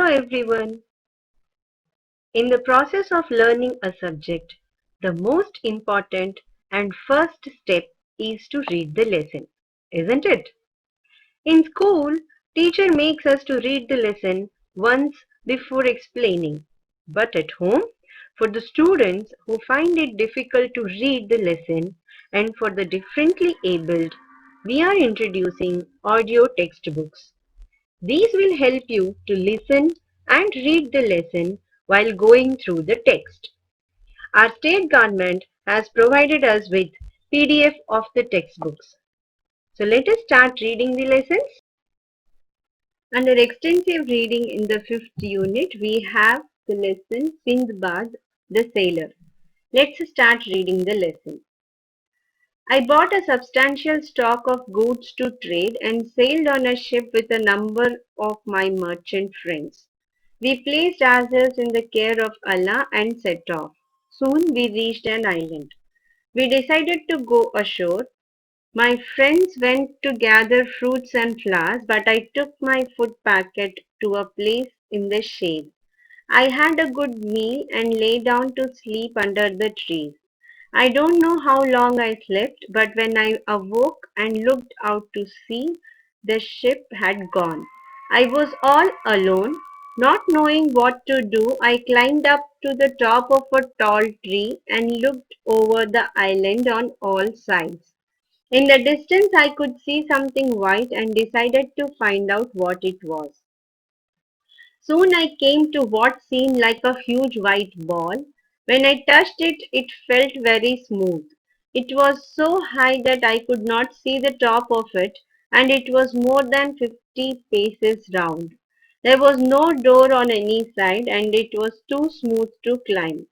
everyone. In the process of learning a subject, the most important and first step is to read the lesson, isn't it? In school, teacher makes us to read the lesson once before explaining. But at home, for the students who find it difficult to read the lesson and for the differently abled, we are introducing audio textbooks. These will help you to listen and read the lesson while going through the text. Our state government has provided us with PDF of the textbooks. So let us start reading the lessons. Under extensive reading in the fifth unit, we have the lesson Sindbad the Sailor. Let's start reading the lesson. I bought a substantial stock of goods to trade and sailed on a ship with a number of my merchant friends. We placed ourselves in the care of Allah and set off. Soon we reached an island. We decided to go ashore. My friends went to gather fruits and flowers, but I took my food packet to a place in the shade. I had a good meal and lay down to sleep under the trees. I don't know how long I slept, but when I awoke and looked out to sea, the ship had gone. I was all alone. Not knowing what to do, I climbed up to the top of a tall tree and looked over the island on all sides. In the distance, I could see something white and decided to find out what it was. Soon I came to what seemed like a huge white ball. When I touched it, it felt very smooth. It was so high that I could not see the top of it, and it was more than 50 paces round. There was no door on any side, and it was too smooth to climb.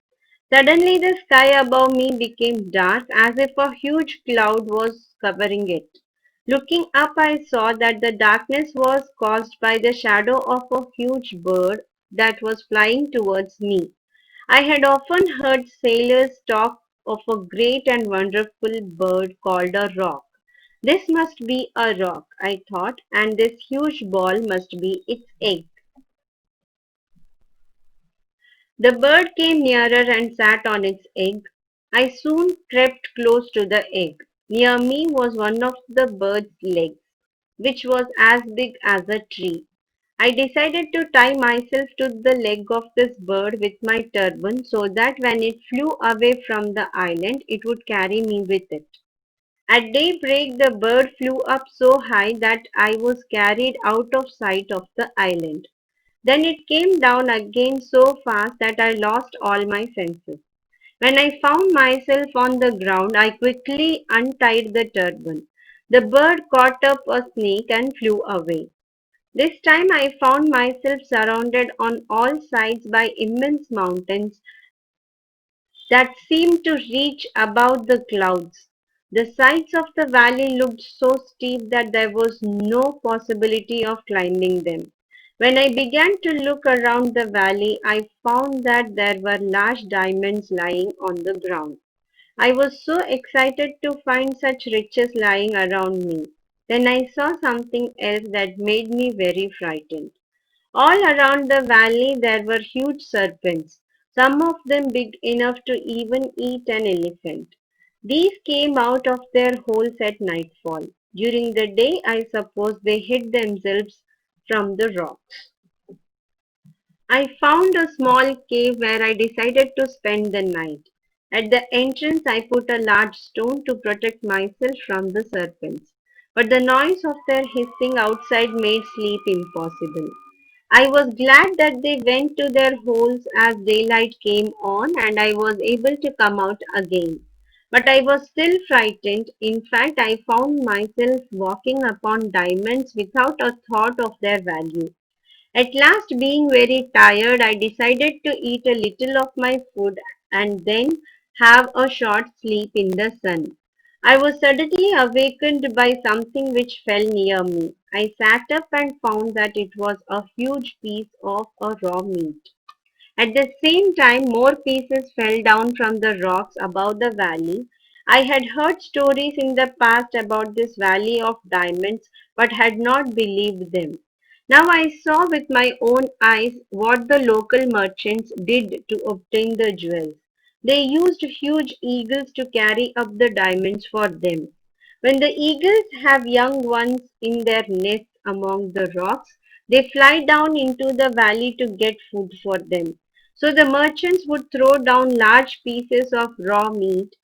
Suddenly the sky above me became dark as if a huge cloud was covering it. Looking up, I saw that the darkness was caused by the shadow of a huge bird that was flying towards me. I had often heard sailors talk of a great and wonderful bird called a roc. This must be a roc, I thought, and this huge ball must be its egg. The bird came nearer and sat on its egg. I soon crept close to the egg. Near me was one of the bird's legs, which was as big as a tree. I decided to tie myself to the leg of this bird with my turban so that when it flew away from the island, it would carry me with it. At daybreak, the bird flew up so high that I was carried out of sight of the island. Then it came down again so fast that I lost all my senses. When I found myself on the ground, I quickly untied the turban. The bird caught up a snake and flew away. This time I found myself surrounded on all sides by immense mountains that seemed to reach above the clouds. The sides of the valley looked so steep that there was no possibility of climbing them. When I began to look around the valley, I found that there were large diamonds lying on the ground. I was so excited to find such riches lying around me. Then I saw something else that made me very frightened. All around the valley there were huge serpents, some of them big enough to even eat an elephant. These came out of their holes at nightfall. During the day, I suppose they hid themselves from the rocks. I found a small cave where I decided to spend the night. At the entrance, I put a large stone to protect myself from the serpents. But the noise of their hissing outside made sleep impossible. I was glad that they went to their holes as daylight came on and I was able to come out again. But I was still frightened. In fact, I found myself walking upon diamonds without a thought of their value. At last, being very tired, I decided to eat a little of my food and then have a short sleep in the sun. I was suddenly awakened by something which fell near me. I sat up and found that it was a huge piece of a raw meat. At the same time, more pieces fell down from the rocks above the valley. I had heard stories in the past about this valley of diamonds, but had not believed them. Now I saw with my own eyes what the local merchants did to obtain the jewels. They used huge eagles to carry up the diamonds for them. When the eagles have young ones in their nests among the rocks, they fly down into the valley to get food for them. So the merchants would throw down large pieces of raw meat.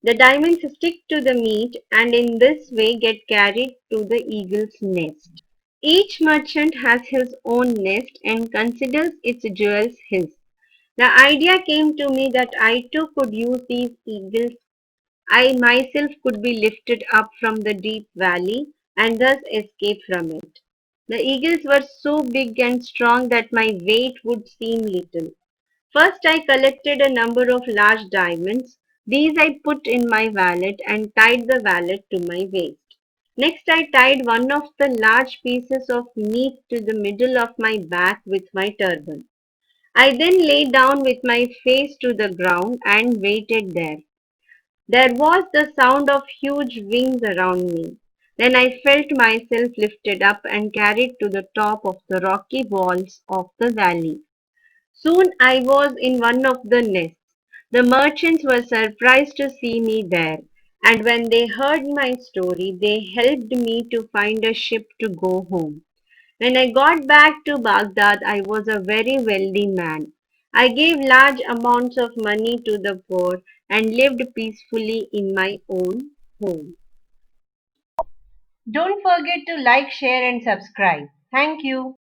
The diamonds stick to the meat and in this way get carried to the eagle's nest. Each merchant has his own nest and considers its jewels his. The idea came to me that I too could use these eagles. I myself could be lifted up from the deep valley and thus escape from it. The eagles were so big and strong that my weight would seem little. First, I collected a number of large diamonds. These I put in my wallet and tied the wallet to my waist. Next, I tied one of the large pieces of meat to the middle of my back with my turban. I then lay down with my face to the ground and waited there. There was the sound of huge wings around me. Then I felt myself lifted up and carried to the top of the rocky walls of the valley. Soon I was in one of the nests. The merchants were surprised to see me there, and when they heard my story, they helped me to find a ship to go home. When I got back to Baghdad, I was a very wealthy man. I gave large amounts of money to the poor and lived peacefully in my own home. Don't forget to like, share, and subscribe. Thank you.